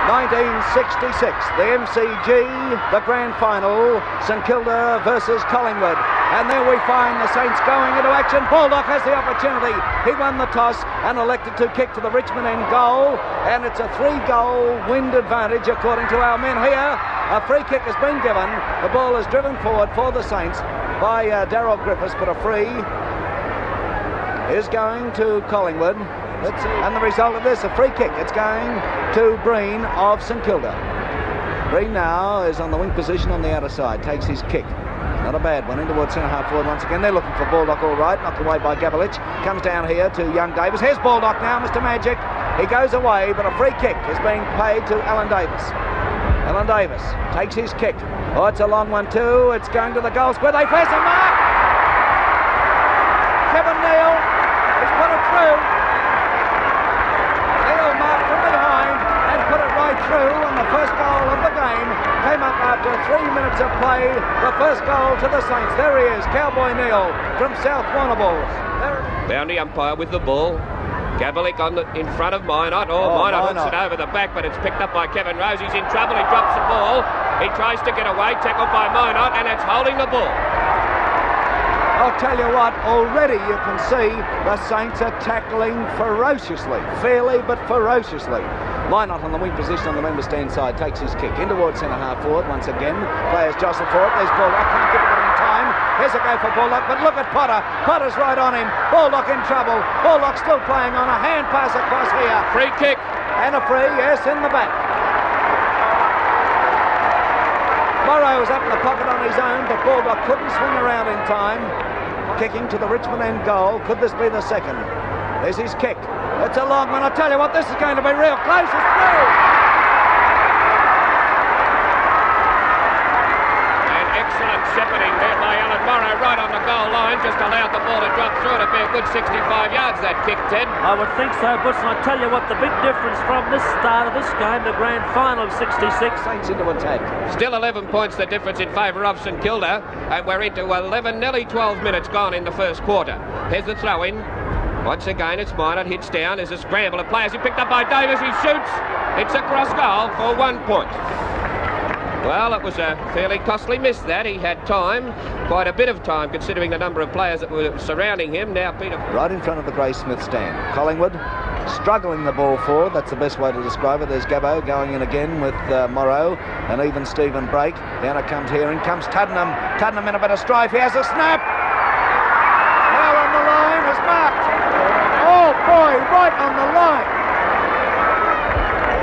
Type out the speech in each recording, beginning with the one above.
1966, the MCG, the Grand Final, St Kilda versus Collingwood. And there we find the Saints going into action. Baldock has the opportunity. He won the toss and elected to kick to the Richmond end goal. And it's a 3-goal wind advantage according to our men here. A free kick has been given. The ball is driven forward for the Saints by Darryl Griffiths, but a free is going to Collingwood. Let's see. And the result of this, a free kick. It's going to Breen of St Kilda. Breen now is on the wing position on the outer side. Takes his kick. Not a bad one. In towards centre-half forward once again. They're looking for Baldock all right. Knocked away by Gavlich. Comes down here to young Davis. Here's Baldock now, Mr Magic. He goes away, but a free kick is being paid to Alan Davis. Alan Davis takes his kick. Oh, it's a long one too. It's going to the goal square. They face a mark. Kevin Neal has put it through. Neal marked from behind and put it right through, and the first goal of the game came up after 3 minutes of play. The first goal to the Saints. There he is, Cowboy Neal from South Warrnambool. Boundary umpire with the ball. Gavlich in front of Minot. Minot hooks it over the back, but it's picked up by Kevin Rose. He's in trouble. He drops the ball. He tries to get away, tackled by Minot, and it's holding the ball. I'll tell you what, already you can see the Saints are tackling ferociously, fairly but ferociously. Minot on the wing position on the member stand side takes his kick in towards centre-half forward once again. Players jostle for it. There's Baldock. Can't get it in time. Here's a go for Baldock, but look at Potter. Potter's right on him. Baldock in trouble. Baldock still playing on a hand pass across here. Free kick. And a free, yes, in the back. Morrow was up in the pocket on his own, but Baldock couldn't swing around in time. Kicking to the Richmond end goal. Could this be the second? There's his kick. It's a long one. I tell you what, this is going to be real close. It's through. And excellent shepherding there by Alan Morrow, right on the goal line. Just allowed the ball to drop through. It'd be a good 65 yards, that kick, Ted. I would think so, Butch. And I tell you what, the big difference from this start of this game, the Grand Final of 66. Saints into attack. Still 11 points the difference in favour of St Kilda, and we're into 11, nearly 12 minutes gone in the first quarter. Here's the throw-in. Once again, it's Minot, hits down. There's a scramble of players. He picked up by Davis. He shoots. It's a cross goal for 1 point. Well, it was a fairly costly miss that. He had time, quite a bit of time, considering the number of players that were surrounding him. Now Peter... Right in front of the Graysmith stand. Collingwood struggling the ball forward. That's the best way to describe it. There's Gabbo going in again with Morrow and even Stephen Brake. Down it comes here. In comes Tuddenham. Tuddenham in a bit of strife. He has a snap. Now on the line is marked. Oh boy, right on the line.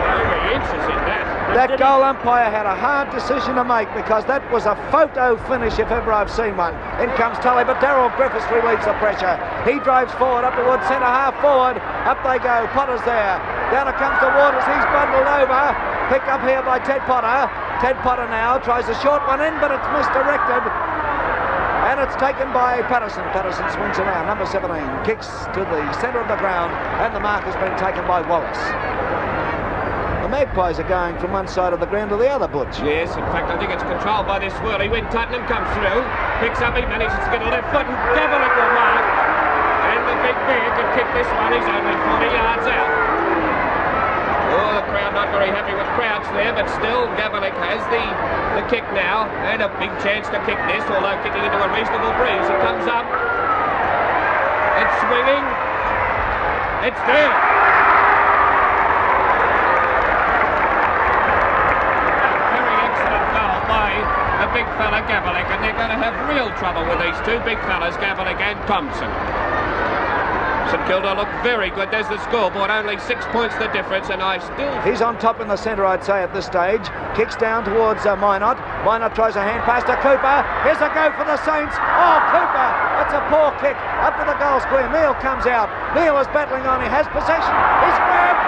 Only inches in that. That goal umpire had a hard decision to make, because that was a photo finish if ever I've seen one. In comes Tully, but Darryl Griffiths relieves the pressure. He drives forward up towards centre-half forward. Up they go. Potter's there. Down it comes to Waters. He's bundled over. Picked up here by Ted Potter. Ted Potter now tries a short one in, but it's misdirected. And it's taken by Patterson. Patterson swings around. Number 17 kicks to the centre of the ground, and the mark has been taken by Wallace. The Magpies are going from one side of the ground to the other, Butch. Yes, in fact, I think it's controlled by this whirly when Tuddenham comes through. Picks up, he manages to get a left foot, and Gavlich will mark. And the big bear can kick this one. He's only 40 yards out. Oh, the crowd not very happy with Crouch there, but still Gavlich has the kick now, and a big chance to kick this, although kicking into a reasonable breeze. It comes up. It's swinging. It's there. The big fella Gavlich, and they're going to have real trouble with these two big fellas, Gavlich and Thompson. St Kilda look very good. There's the scoreboard, only 6 points the difference, and I still... He's on top in the centre, I'd say, at this stage. Kicks down towards Minot. Minot tries a hand pass to Cooper. Here's a go for the Saints. Oh, Cooper! That's a poor kick. Up to the goal square. Neal comes out. Neal is battling on. He has possession. He's grabbed.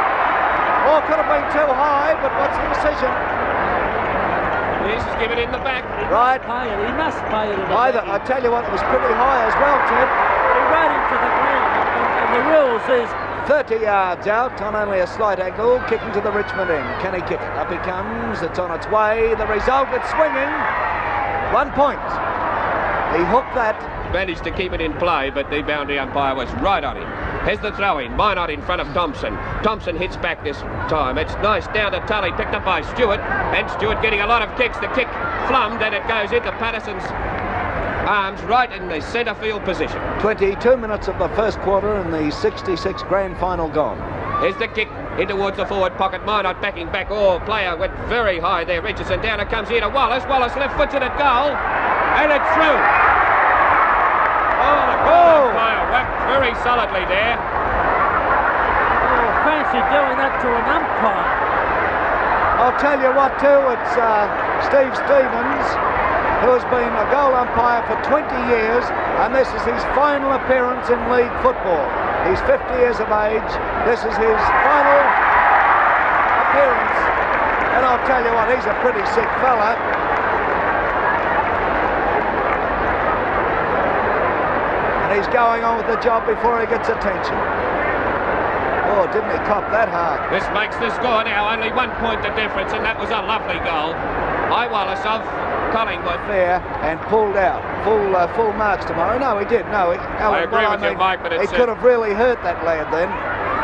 Oh, could have been too high, but what's the decision? This is given in the back. Right. He must play it in the back. I tell you what, it was pretty high as well, Ted. He ran into the ground, and the rules is 30 yards out on only a slight angle, kicking to the Richmond end. Can he kick it? Up he comes. It's on its way. The result, it's swinging. 1 point. He hooked that. Managed to keep it in play, but the boundary umpire was right on him. Here's the throw-in. Minot in front of Thompson. Thompson hits back this time. It's nice down to Tully, picked up by Stewart. And Stewart getting a lot of kicks. The kick flummed and it goes into Patterson's arms right in the centre field position. 22 minutes of the first quarter and the 66 grand final gone. Here's the kick in towards the forward pocket. Minot backing back. Oh, player went very high there. Richardson down it comes here to Wallace. Wallace left foots it at goal. And it's through. Oh, the goal player whacked very solidly there. Oh, fancy doing that to an umpire. I'll tell you what too, it's Steve Stevens, who has been a goal umpire for 20 years, and this is his final appearance in league football. He's 50 years of age. This is his final appearance, and I'll tell you what, he's a pretty sick fella. He's going on with the job before he gets attention. Oh, didn't he cop that hard? This makes the score now only 1 point the difference, and that was a lovely goal. High Wallace of Collingwood. Fair and pulled out. Full marks tomorrow. No, he did. No, I agree with you, Mike, but he could have really hurt that lad then.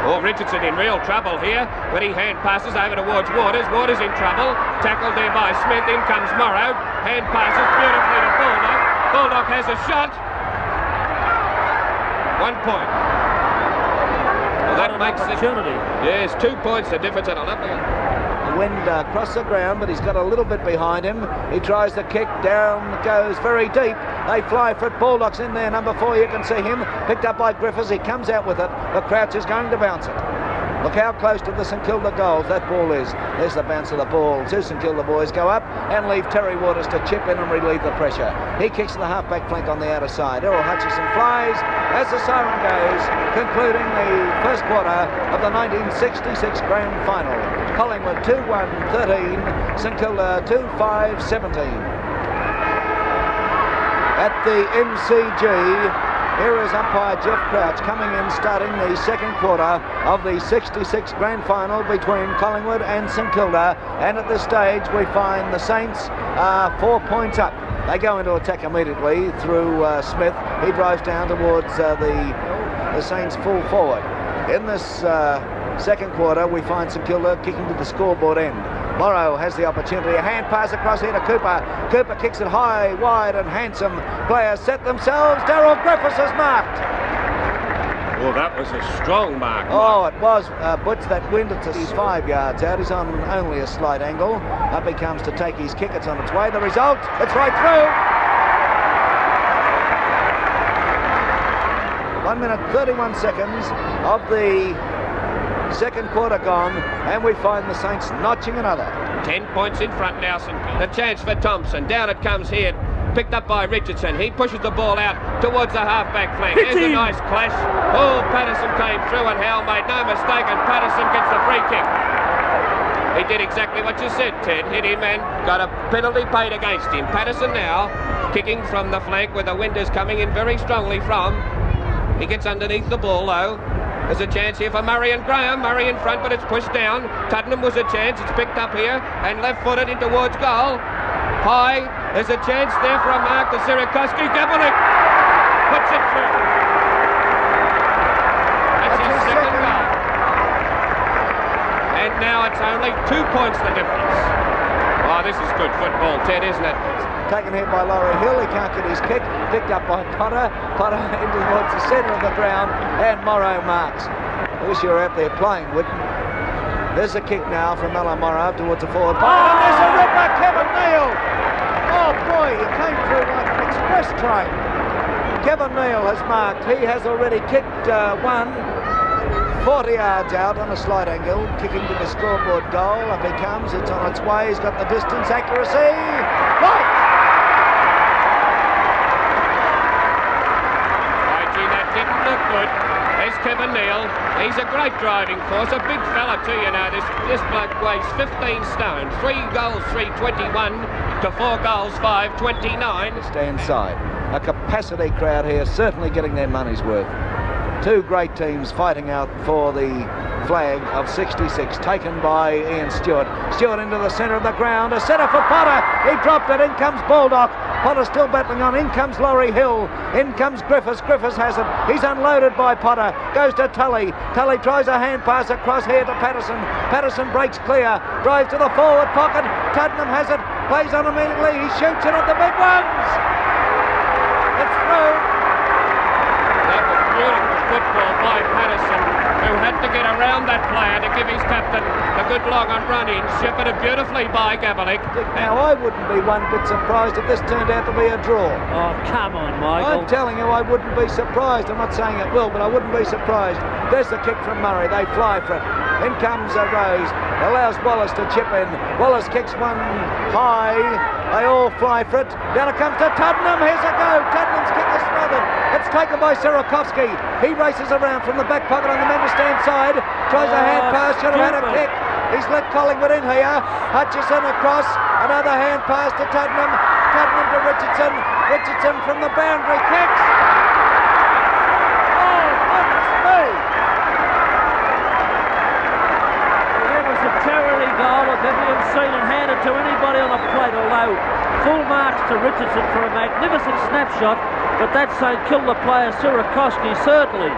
Oh, Richardson in real trouble here, but he hand passes over towards Waters. Waters in trouble. Tackled there by Smith. In comes Morrow. Hand passes beautifully to Baldock. Baldock has a shot. 1 point. Well, that makes it. Yes, 2 points the difference, and a lovely. The wind across the ground, but he's got a little bit behind him. He tries the kick, down goes very deep. They fly for it. Baldock's in there, number 4. You can see him picked up by Griffiths. He comes out with it. The Crouch is going to bounce it. Look how close to the St Kilda goals that ball is. There's the bounce of the ball. 2 St Kilda boys go up and leave Terry Waters to chip in and relieve the pressure. He kicks the half-back flank on the outer side. Errol Hutchison flies as the siren goes, concluding the first quarter of the 1966 Grand Final. Collingwood 2-1-13, St Kilda 2-5-17. At the MCG, here is umpire Jeff Crouch coming in, starting the second quarter of the 66 Grand Final between Collingwood and St Kilda. And at this stage, we find the Saints 4 points up. They go into attack immediately through Smith. He drives down towards the Saints full forward. In this second quarter, we find St Kilda kicking to the scoreboard end. Morrow has the opportunity. A hand pass across here to Cooper. Cooper kicks it high, wide and handsome. Players set themselves. Daryl Griffiths has marked. Well, that was a strong mark. Oh, it was. Butch, that wind, he's 5 yards out. He's on only a slight angle. Up he comes to take his kick. It's on its way. The result, it's right through. 1 minute 31 seconds of the second quarter gone, and we find the Saints notching another. 10 points in front now, St Kilda. The chance for Thompson. Down it comes here. Picked up by Richardson. He pushes the ball out towards the half-back flank. There's a nice clash. Oh, Patterson came through, and Howell made no mistake, and Patterson gets the free kick. He did exactly what you said, Ted. Hit him and got a penalty paid against him. Patterson now kicking from the flank where the wind is coming in very strongly from. He gets underneath the ball, though. There's a chance here for Murray and Graham. Murray in front, but it's pushed down. Tuddenham was a chance. It's picked up here and left-footed in towards goal. High. There's a chance there for a mark to Sierakowski. Gabelik puts it through. That's his second goal. And now it's only 2 points the difference. Oh, this is good football, Ted, isn't it? Taken here by Laurie Hill. He can't get his kick. Picked up by Potter. Potter into towards the centre of the ground, and Morrow marks. I wish you were out there playing, Whitten. There's a kick now from Alan Morrow towards the forward pocket. And there's a ripper, Kevin Neal. Oh boy, he came through like an express train. Kevin Neal has marked. He has already kicked one 40 yards out on a slight angle, kicking to the scoreboard goal. Up he comes. It's on its way. He's got the distance, accuracy. Right. That didn't look good. There's Kevin Neal. He's a great driving force, a big fella too, you know. This bloke weighs 15 stone. 3 goals, 321 to 4 goals, 529. Stay inside. A capacity crowd here, certainly getting their money's worth. 2 great teams fighting out for the flag of 66, taken by Ian Stewart. Stewart into the centre of the ground. A setter for Potter. He dropped it. In comes Baldock. Potter still battling on. In comes Laurie Hill. In comes Griffiths. Griffiths has it. He's unloaded by Potter. Goes to Tully. Tully tries a hand pass across here to Patterson. Patterson breaks clear. Drives to the forward pocket. Tuddenham has it. Plays on immediately. He shoots it at the big ones. It's through. That was beautiful football by Patterson, who had to get around that player to give his captain a good long and run in. Shepherded beautifully by Gabalik. Now, I wouldn't be one bit surprised if this turned out to be a draw. Oh, come on, Michael. I'm telling you, I wouldn't be surprised. I'm not saying it will, but I wouldn't be surprised. There's the kick from Murray. They fly for it. In comes Rose. Allows Wallace to chip in. Wallace kicks one high. They all fly for it. Down it comes to Tuddenham. Here's a go. Tuddenham's kick is smothered. It's taken by Sirakovsky. He races around from the back pocket on the member stand side. Tries a hand pass. Should have had a kick. He's let Collingwood in here. Hutchison across. Another hand pass to Tuddenham. Tuddenham to Richardson. Richardson from the boundary kicks. Oh, goodness me. That was a Terrier goal that never been seen and handed to anybody on a plate, although full marks to Richardson for a magnificent snapshot, but that St Kilda player Sirakovsky certainly.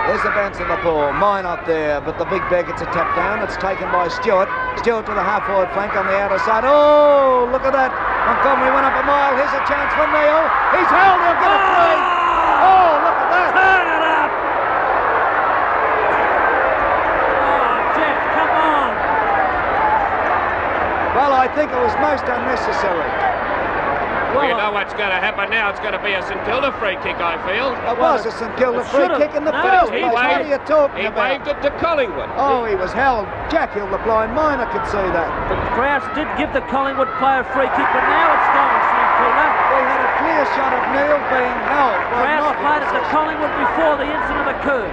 There's the bounce of the ball. Mine up there, but the big bear gets a tap down. It's taken by Stewart. Stewart to the half-forward flank on the outer side. Oh, look at that. Montgomery went up a mile. Here's a chance for Neil. He's held. He'll get a free. Oh, look at that. Turn it up. Oh, Jeff, come on. Well, I think it was most unnecessary. Well, you know what's going to happen now. It's going to be a St Kilda free kick, I feel. It was a St Kilda free kick in the first place. What are you talking about? He waved it to Collingwood. Oh, he was held. Jack Hill, the blind miner, could see that. The Crouch did give the Collingwood player a free kick, but now it's gone, St Kilda. We had a clear shot of Neil being held. Crouch played it to Collingwood before the incident occurred.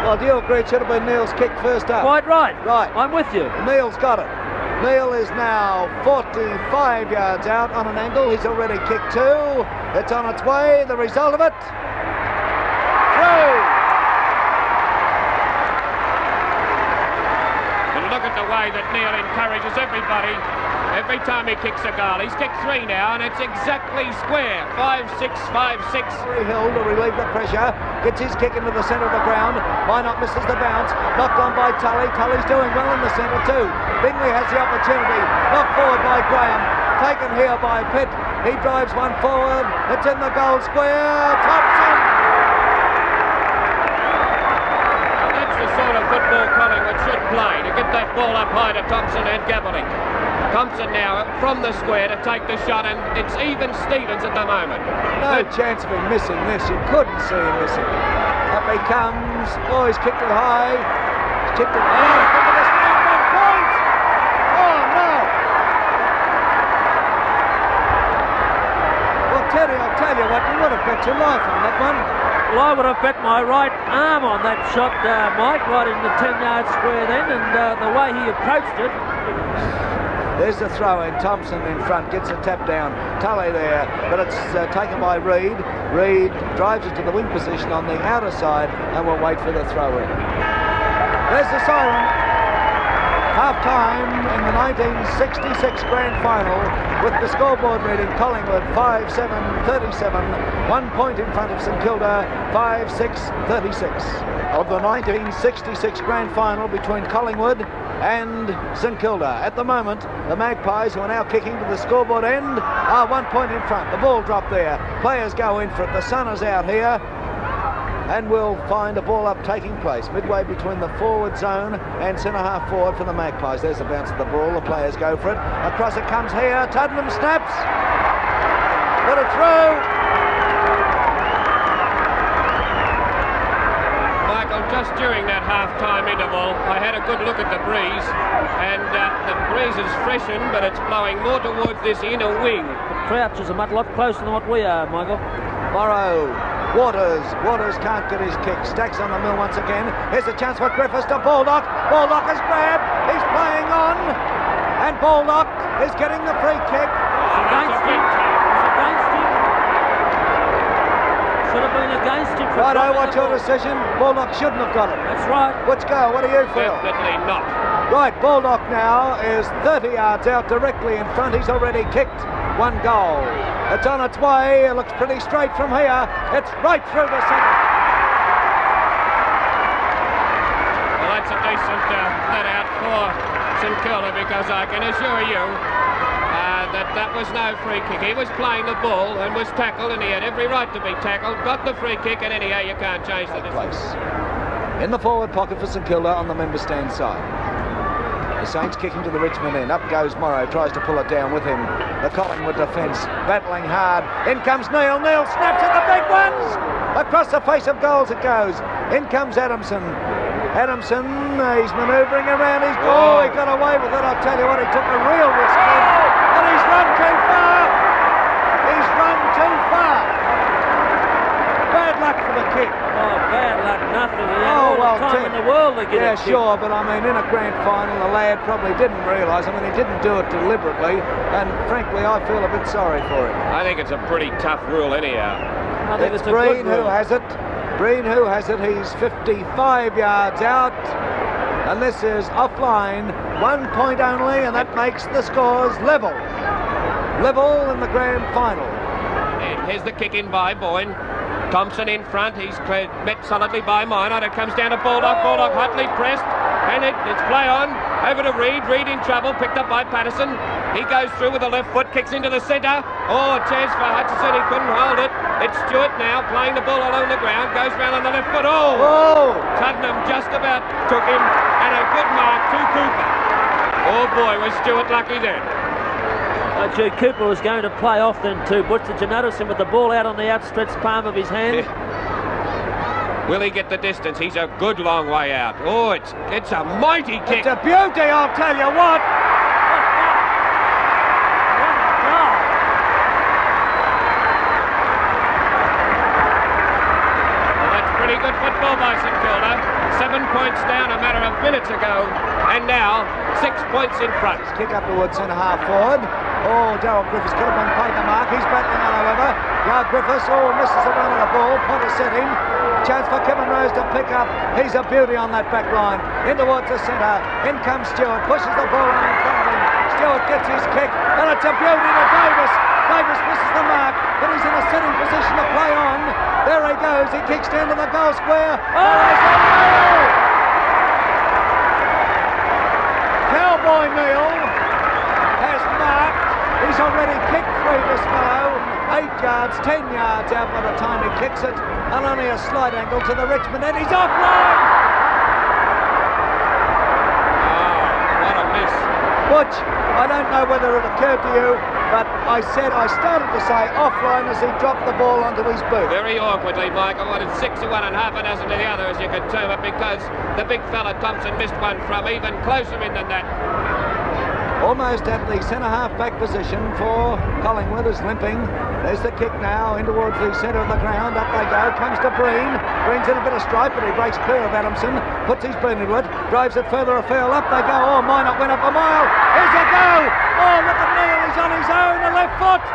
Well, do you agree it should have been Neil's kick first up? Quite right. Right. I'm with you. Neil's got it. Neil is now 45 yards out on an angle. He's already kicked two. It's on its way. The result of it, through. And look at the way that Neil encourages everybody. Every time he kicks a goal, he's kicked three now, and it's exactly square. 5-6, 5-6. Hill to relieve the pressure. Gets his kick into the centre of the ground. Minot misses the bounce. Knocked on by Tully. Tully's doing well in the centre too. Bingley has the opportunity. Knocked forward by Graham. Taken here by Pitt. He drives one forward. It's in the goal square. Thompson. That's the sort of football Collingwood should play, to get that ball up high to Thompson and Gabalik. Thompson now from the square to take the shot, and it's even Stevens at the moment. No chance of him missing this. You couldn't see him missing. Up he comes. Oh, he's kicked it high. He's kicked it high. Look at this man, 1 point. Oh, no. Well, Teddy, I'll tell you what, you would have bet your life on that one. Well, I would have bet my right arm on that shot, Mike, right in the 10-yard square then, and the way he approached it. There's the throw in. Thompson in front gets a tap down. Tully there, but it's taken by Reid. Reid drives it to the wing position on the outer side and will wait for the throw in. There's the siren. Half-time in the 1966 Grand Final with the scoreboard reading Collingwood 5-7-37, 1 point in front of St Kilda 5-6-36. Of the 1966 Grand Final between Collingwood and St Kilda. At the moment, the Magpies, who are now kicking to the scoreboard end, are 1 point in front. The ball dropped there. Players go in for it. The sun is out here. And we'll find a ball up taking place midway between the forward zone and centre-half forward for the Magpies. There's the bounce of the ball. The players go for it. Across it comes here. Tuddenham snaps. Put it through. Michael, just during that half-time interval, I had a good look at the breeze, and the breeze has freshened, but it's blowing more towards this inner wing. The Crouch is a lot closer than what we are, Michael. Morrow. Waters can't get his kick. Stacks on the mill once again. Here's a chance for Griffiths to Baldock. Baldock is grabbed. He's playing on. And Baldock is getting the free kick. Against him. Should have been against him. Righto, what's your decision? Baldock shouldn't have got it. That's right. Let's go. What do you feel? Definitely not. Right, Baldock now is 30 yards out, directly in front. He's already kicked one goal. It's on its way. It looks pretty straight from here. It's right through the centre. Well, that's a decent let out for St Kilda, because I can assure you that was no free kick. He was playing the ball and was tackled, and he had every right to be tackled. Got the free kick, and anyhow you can't change the place. In the forward pocket for St Kilda on the member stand side. The Saints kicking to the Richmond end. Up goes Morrow, tries to pull it down with him. The Collingwood defence battling hard. In comes Neil. Neil snaps at the big ones. Across the face of goals it goes. In comes Adamson. Adamson, he's manoeuvring around. He got away with it. I'll tell you what, he took a real risk. And he's run too far. He's run too far. Bad luck for the kick. Oh, bad luck, nothing. He had all the time in the world to get it. Yeah, sure, but I mean, in a grand final, the lad probably didn't realise. I mean, he didn't do it deliberately, and frankly, I feel a bit sorry for him. I think it's a pretty tough rule anyhow. I think it's a Breen good who rule. has it. Breen who has it. He's 55 yards out, and this is offline. 1 point only, and that makes the scores level. Level in the grand final. And here's the kick in by Boyne. Thompson in front, he's met solidly by Minot. It comes down to Baldock. Baldock hotly pressed, and it's play on. Over to Reid. Reid in trouble, picked up by Patterson. He goes through with the left foot, kicks into the centre. Oh, a chance for Hutchison, he couldn't hold it. It's Stewart now, playing the ball along the ground, goes round on the left foot. Oh! Tuddenham just about took him, and a good mark to Cooper. Oh boy, was Stewart lucky then. Gee, Cooper was going to play off then too, Butch. Did you notice him with the ball out on the outstretched palm of his hand? Yeah. Will he get the distance? He's a good long way out. Oh, it's a mighty kick. It's a beauty, I'll tell you what. Well, that's pretty good football by St Kilda. 7 points down a matter of minutes ago, and now 6 points in front. Kick up towards centre half forward. Oh, Darryl Griffiths could have been paid the mark. He's battling on, however. Griffiths, misses the run of the ball. Potter set him. Chance for Kevin Rose to pick up. He's a beauty on that back line. In towards the centre. In comes Stewart. Pushes the ball on in front of him. Stewart gets his kick. And it's a beauty to Davis. Davis misses the mark, but he's in a sitting position to play on. There he goes. He kicks down to the goal square. Cowboy Neil has marked. He's already kicked free, this fellow. 8 yards, 10 yards out by the time he kicks it, and only a slight angle to the Richmond end. He's offline! Oh, what a miss. Butch, I don't know whether it occurred to you, but I started to say offline as he dropped the ball onto his boot. Very awkwardly, Michael. What is 6 to 1 and half a dozen to the other, as you could term it, because the big fella Thompson missed one from even closer in than that. Almost at the centre-half back position for Collingwood is limping. There's the kick now in towards the centre of the ground. Up they go. Comes to Breen. Breen's in a bit of stripe, but he breaks clear of Adamson. Puts his boot into it. Drives it further afield. Up they go. Oh, Minot went up a mile. Here's a go. Oh, look at Neil. He's on his own. The left foot.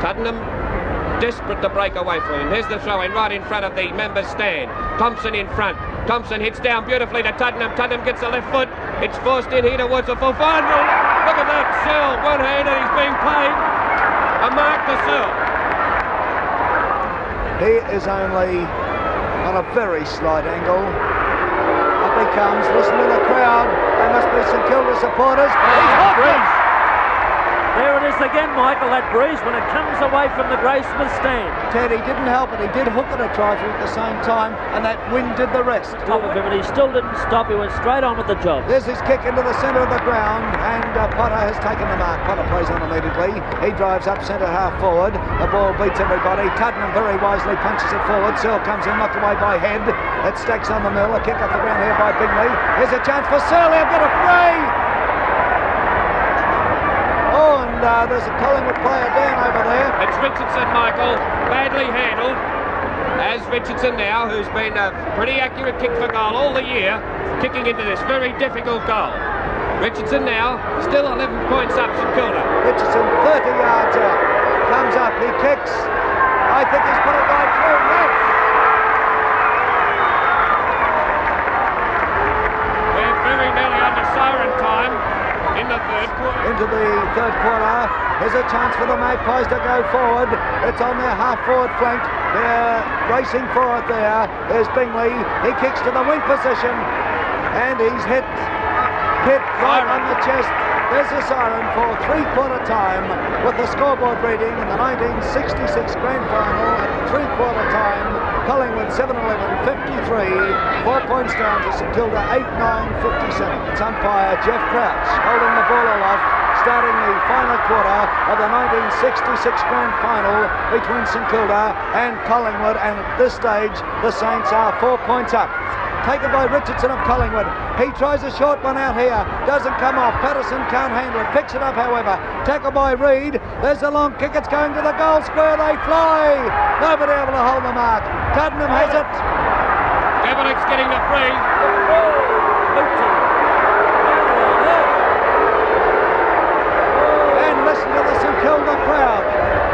Tuddenham desperate to break away from him. Here's the throw in right in front of the members' stand. Thompson in front. Thompson hits down beautifully to Tuddenham. Tuddenham gets the left foot. It's forced in here towards the full final. Look at that. Searle, one hand, and he's being paid. A mark to Searle. He is only on a very slight angle. Up he comes. Listen to the crowd. They must be St Kilda supporters. He's hooked it. There it is again, Michael, that breeze when it comes away from the Graysmith stand. Ted, he didn't help it. He did hook it a trifle at the same time, and that wind did the rest. Top of him, and he still didn't stop. He went straight on with the job. There's his kick into the centre of the ground, and Potter has taken the mark. Potter plays on immediately. He drives up centre half forward. The ball beats everybody. Tuddenham very wisely punches it forward. Searle comes in, knocked away by Head. It stacks on the mill. A kick off the ground here by Bingley. Here's a chance for Searle. He'll get a free. Oh, and there's a Collingwood player down over there. It's Richardson, Michael, badly handled. As Richardson now, who's been a pretty accurate kick for goal all the year, kicking into this very difficult goal. Richardson now, still 11 points up St Kilda. Richardson 30 yards out. Comes up, he kicks. I think he's put it right through, yes. We're very nearly under siren time in the third quarter. Into the third quarter. Here's a chance for the Magpies to go forward. It's on their half-forward flank. They're racing forward there. There's Bingley. He kicks to the wing position. And he's hit Pitt right on the chest. There's a siren for three-quarter time with the scoreboard reading in the 1966 Grand Final at three-quarter time. Collingwood 7-11, 53. 4 points down to St Kilda, 8-9, 57. It's umpire Jeff Crouch holding the ball aloft, starting the final quarter of the 1966 Grand Final between St Kilda and Collingwood. And at this stage, the Saints are 4 points up. Taken by Richardson of Collingwood. He tries a short one out here. Doesn't come off. Patterson can't handle it. Picks it up, however. Tackle by Reid. There's a long kick. It's going to the goal square. They fly. Nobody able to hold the mark. Tuddenham has it. Gabelic's getting the free. And listen to the St Kilda crowd.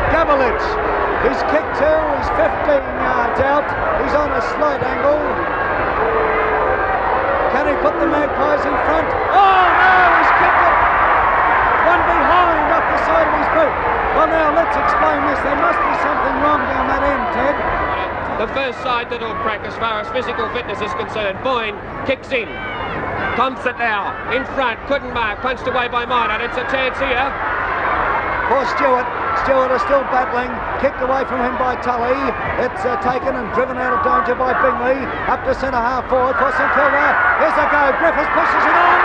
Gabelic. He's kicked two. He's 15 yards out. He's on a slight angle. Can he put the Magpies in front? Oh no, he's kicked it! One behind off the side of his boot. Well now, let's explain this. There must be something wrong down that end, Ted. The first side that will crack as far as physical fitness is concerned. Boyne kicks in. Thompson now, in front, couldn't mark, punched away by Minor. It's a chance here. For Stewart. Stewart is still battling, kicked away from him by Tully. It's taken and driven out of danger by Bingley. Up to centre half forward for St Kilda. Here's a go. Griffiths pushes it on.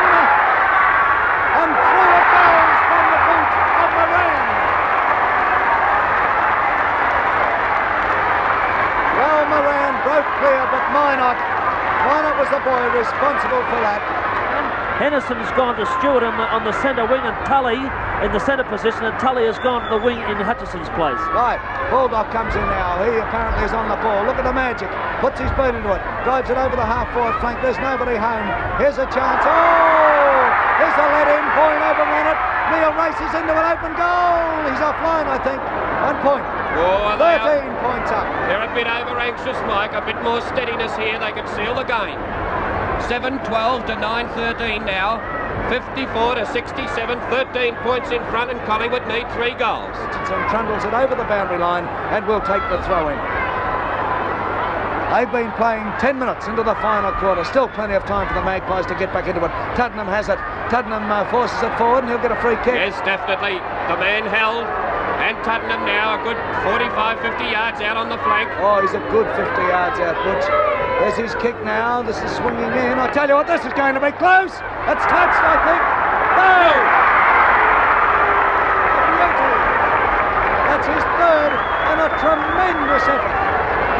And through it goes from the boot of Moran. Well, Moran broke clear, but Minot was the boy responsible for that. Henderson's gone to Stewart on the centre wing and Tully in the centre position, and Tully has gone to the wing in Hutchison's place. Right, Baldock comes in now. He apparently is on the ball. Look at the magic. Puts his boot into it. Drives it over the half-forward flank. There's nobody home. Here's a chance. Oh! Here's a let-in. Boyne overrun it. Neil races into an open goal. He's offline, I think. 1 point. Oh, 13 points up. They're a bit over-anxious, Mike. A bit more steadiness here. They could seal the game. 7-12 to 9-13 now. 54 to 67, 13 points in front, and Collingwood need 3 goals. Richardson trundles it over the boundary line and will take the throw in. They've been playing 10 minutes into the final quarter. Still plenty of time for the Magpies to get back into it. Tuddenham has it. Tuddenham forces it forward and he'll get a free kick. Yes, definitely. The man held. And Tuddenham now a good 45, 50 yards out on the flank. Oh, he's a good 50 yards out, Butch. There's his kick now. This is swinging in. I tell you what, this is going to be close. It's touched, I think. No! Beauty. That's his third, and a tremendous effort.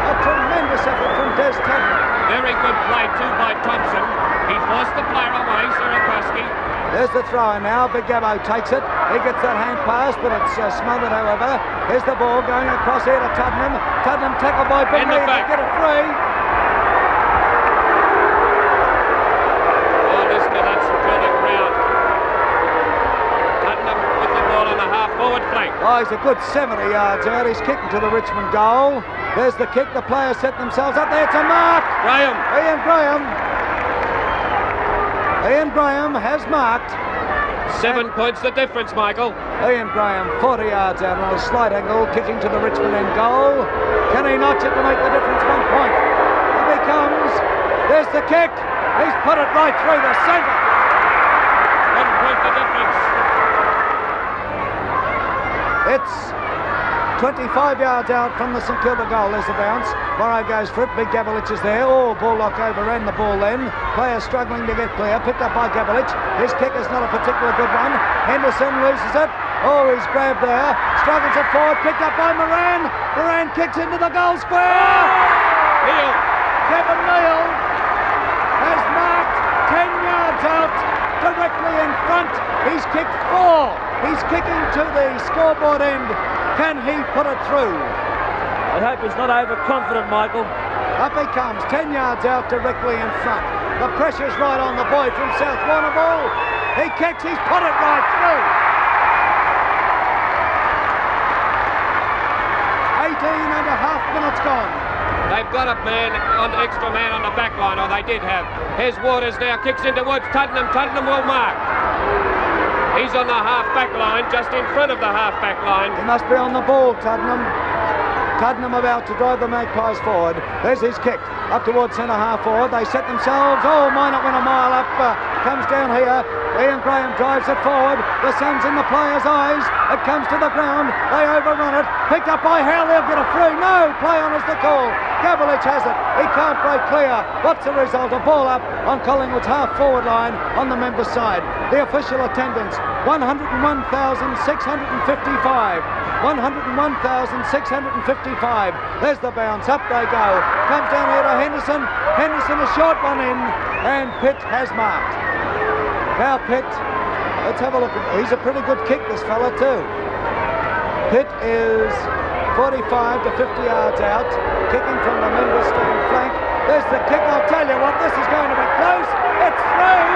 A tremendous effort from Des Tuddenham. Very good play too by Thompson. He forced the player away, Sirakoski. There's the throw now. Big Gabbo takes it. He gets that hand pass, but it's smothered, however. Here's the ball going across here to Tuddenham. Tuddenham tackled by Bingley. He get it free. Oh, listen to that St. crowd. Tuddenham with the ball on the half-forward flank. Oh, he's a good 70 yards out. He's kicking to the Richmond goal. There's the kick. The players set themselves up there. It's a mark. Graham. Ian Graham has marked. 7 points the difference, Michael. Ian Graham, 40 yards out on a slight angle, kicking to the Richmond end goal. Can he notch it to make the difference? 1 point. Up he comes. There's the kick. He's put it right through the centre. 1 point the difference. It's 25 yards out from the St Kilda goal. There's the bounce. Morrow goes for it. Big Gabelic is there. Oh, Baldock overran the ball then. Players struggling to get clear. Picked up by Gabelic. His kick is not a particular good one. Henderson loses it. Oh, he's grabbed there. Struggles it forward. Picked up by Moran. Moran kicks into the goal square. Neil. Kevin Neal has marked 10 yards out directly in front. He's kicked 4. He's kicking to the scoreboard end. Can he put it through? I hope he's not overconfident, Michael. Up he comes, 10 yards out directly in front. The pressure's right on the boy from South Warrnambool. He kicks, he's put it right through. 18 and a half minutes gone. They've got a extra man on the back line, or they did have. Here's Waters now, kicks into Woods. Tottenham will mark. He's on the half-back line, just in front of the half-back line. He must be on the ball, Tottenham. Tottenham about to drive the Magpies forward. There's his kick up towards centre-half forward. They set themselves. Oh, might not win a mile up. Comes down here. Ian Graham drives it forward. The sun's in the players' eyes. It comes to the ground. They overrun it. Picked up by Hale. They'll get a free. No, play on is the call. Gavlich has it. He can't break clear. What's the result? A ball up on Collingwood's half-forward line on the members' side. The official attendance, 101,655. 101,655. There's the bounce. Up they go. Comes down here to Henderson. Henderson, a short one in, and Pitt has marked. Now Pitt, let's have a look. He's a pretty good kick, this fella too. Pitt is 45 to 50 yards out, kicking from the members' stand flank. There's the kick. I'll tell you what, this is going to be close. It's through.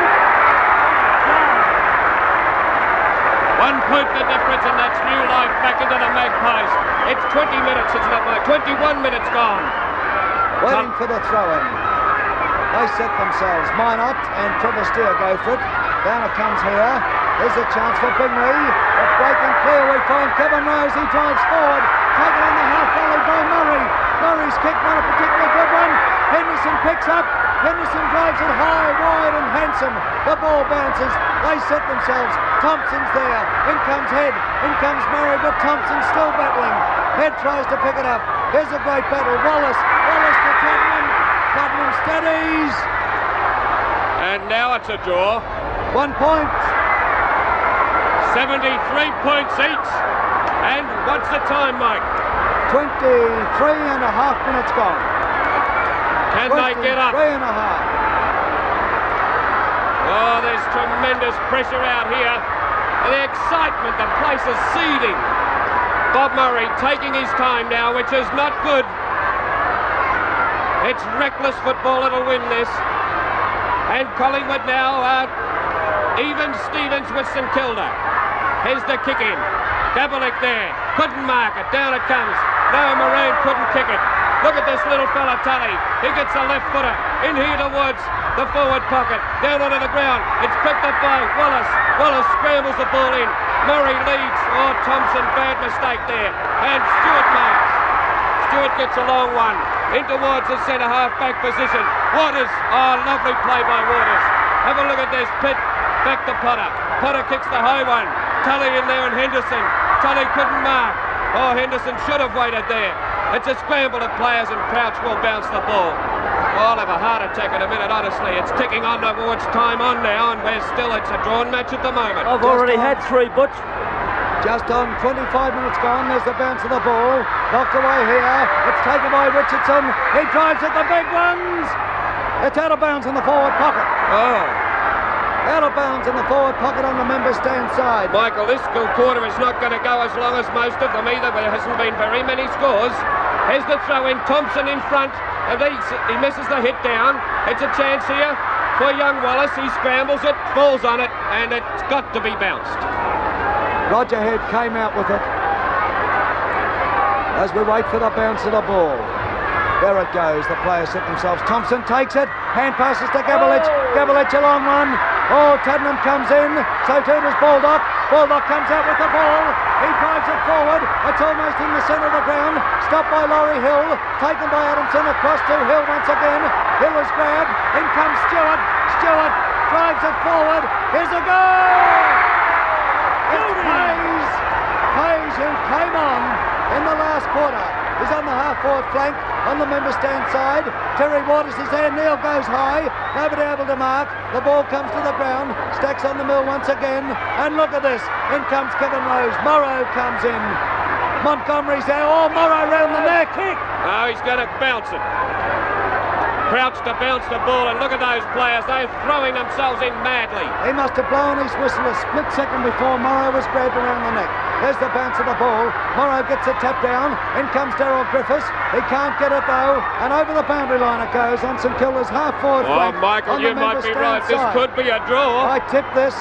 1 point the difference, and that's new life back into the Magpies. It's 20 minutes, it's not like 21 minutes gone. Waiting for the throw-in. They set themselves. Minot and Trevor Steer go for it. Down it comes here. There's a chance for Bingley. But breaking clear, we find Kevin Rose. He drives forward. Taken on the half volley by Murray. Murray's kick, not a particularly good one. Henderson picks up. Henderson drives it high, wide and handsome. The ball bounces. They set themselves. Thompson's there. In comes Head. In comes Murray, but Thompson's still battling. Head tries to pick it up. Here's a great battle. Wallace to Tottenham. Tottenham steadies. And now it's a draw. 1 point. 73 points each. And what's the time, Mike? 23 and a half minutes gone. Can they get up? 3 and a half. Oh, there's tremendous pressure out here. The excitement, the place is seething. Bob Murray taking his time now, which is not good. It's reckless football that'll win this. And Collingwood now even Stevens with St Kilda. Here's the kick in. Gavlich there. Couldn't mark it. Down it comes. No, Moran couldn't kick it. Look at this little fella, Tully. He gets a left footer. In here to Woods. The forward pocket. Down onto the ground. It's picked up by Wallace. Wallace scrambles the ball in. Murray leads. Oh, Thompson, bad mistake there. And Stewart marks. Stewart gets a long one. In towards the centre half-back position. Waters. Oh, lovely play by Waters. Have a look at this. Pitt back to Potter. Potter kicks the high one. Tully in there and Henderson. Tully couldn't mark. Oh, Henderson should have waited there. It's a scramble of players and Crouch will bounce the ball. Oh, I'll have a heart attack in a minute, honestly. It's ticking on towards time on now, and it's a drawn match at the moment. I've already had 3, Butch. Just on 25 minutes gone, there's the bounce of the ball. Knocked away here. It's taken by Richardson. He drives at the big ones. It's out of bounds in the forward pocket. Oh. Out of bounds in the forward pocket on the member stand side. Michael, this quarter is not going to go as long as most of them either. There hasn't been very many scores. Here's the throw in. Thompson in front. And he misses the hit down. It's a chance here for young Wallace. He scrambles it, falls on it, and it's got to be bounced. Roger Head came out with it as we wait for the bounce of the ball. There it goes. The players set themselves. Thompson takes it. Hand passes to Gavlich. Gavlich a long run. Oh, Tottenham comes in. So too does Baldock. Baldock comes out with the ball. He drives it forward. It's almost in the centre of the ground. Stopped by Laurie Hill. Taken by Adamson. Across to Hill once again. Hill is grabbed. In comes Stewart. Stewart drives it forward. Here's a goal! It's Hayes. Hayes, who came on in the last quarter. He's on the half-forward flank on the member stand side. Terry Waters is there. Neil goes high. Nobody able to mark. The ball comes to the ground. Stacks on the mill once again. And look at this. In comes Kevin Rose. Morrow comes in. Montgomery's there. Oh, Morrow round the neck. Oh, he's going to bounce it. Crouch to bounce the ball, and look at those players. They're throwing themselves in madly. He must have blown his whistle a split second before Morrow was grabbed around the neck. There's the bounce of the ball. Morrow gets a tap down. In comes Darryl Griffiths. He can't get it though. And over the boundary line it goes on St Kilda's half-forward flank. Oh, Michael, you might be right. This could be a draw. I tip this.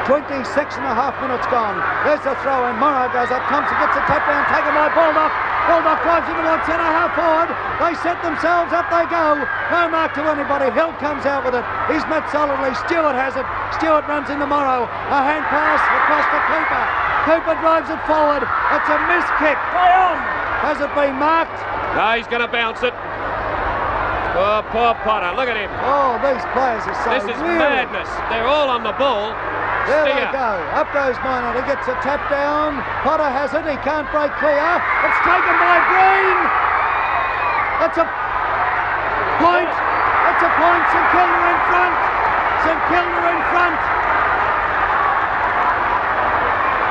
26 and a half minutes gone. There's the throw in. Morrow goes up. Thompson gets a tap down. Taken by Baldock. Baldock drives him towards centre half forward. They set themselves up. They go. No mark to anybody. Hill comes out with it. He's met solidly. Stewart has it. Stewart runs into Morrow. A hand pass across to Cooper. Cooper drives it forward. It's a missed kick. Play on. Has it been marked? No, he's going to bounce it. Oh, poor Potter. Look at him. Oh, these players are so This is weary. madness. They're all on the ball. There they Steer. go. Up goes Minot. He gets a tap down. Potter has it. He can't break clear. It's taken by Green. It's a point. It's a point. St Kilda in front. St Kilda in front.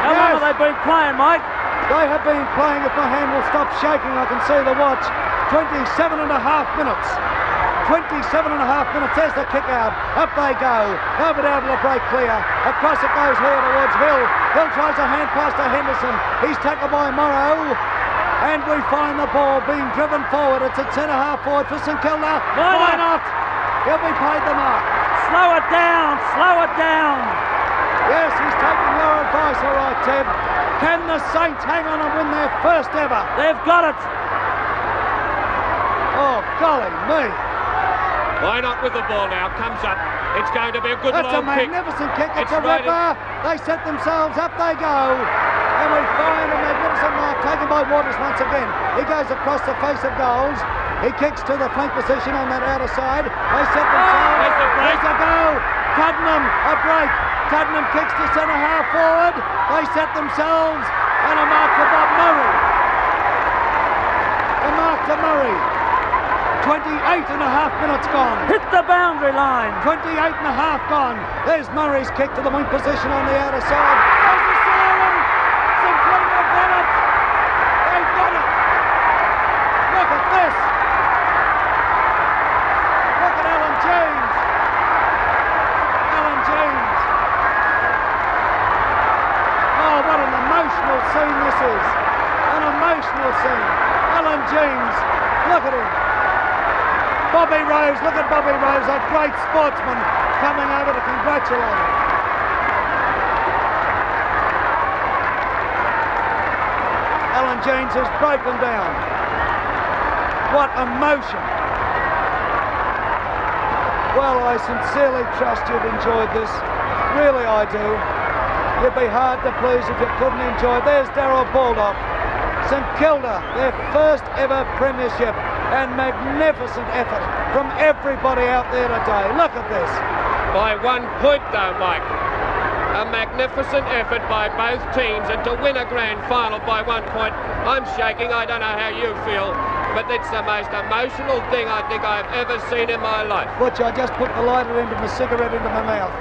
How long have they been playing, Mike? They have been playing. If my hand will stop shaking, I can see the watch. 27 and a half minutes. 27 and a half minutes. There's the kick out. Up they go. Nobody able to break clear. Across it goes here towards Hill. Hill tries a hand pass to Henderson. He's tackled by Morrow. And we find the ball being driven forward. It's at centre half forward for St Kilda. Why not? He'll be paid the mark. Slow it down. Slow it down. Yes, he's taking your advice, all right, Ted. Can the Saints hang on and win their first ever? They've got it. Oh, golly me. Why not with the ball now? Comes up. It's going to be a good That's a long kick. magnificent kick. It's a right ripper. They set themselves up. They go. And we find a magnificent mark taken by Waters once again. He goes across the face of goals. He kicks to the flank position on that outer side. They set themselves. There's the break. There's a go. Tuddenham, a break. Tuddenham kicks to centre half forward. They set themselves. And a mark to Bob Murray. A mark to Murray. 28 and a half minutes gone. Hit the boundary line. 28 and a half gone. There's Murray's kick to the wing position on the outer side. There's the siren. St Kilda have got it. They've got it. Look at this. Look at Alan James. Alan James. Oh, what an emotional scene this is. An emotional scene. Alan James. Look at him. Bobby Rose, look at Bobby Rose, a great sportsman coming over to congratulate him. Alan James has broken down. What emotion. Well, I sincerely trust you've enjoyed this. Really, I do. You'd be hard to please if you couldn't enjoy it. There's Darryl Baldock. St Kilda, their first ever premiership. And magnificent effort from everybody out there today. Look at this. By 1 point though, Mike. A magnificent effort by both teams, and to win a grand final by 1 point, I'm shaking. I don't know how you feel, but it's the most emotional thing I think I've ever seen in my life. Butch, I just put the lighter end of my cigarette into my mouth.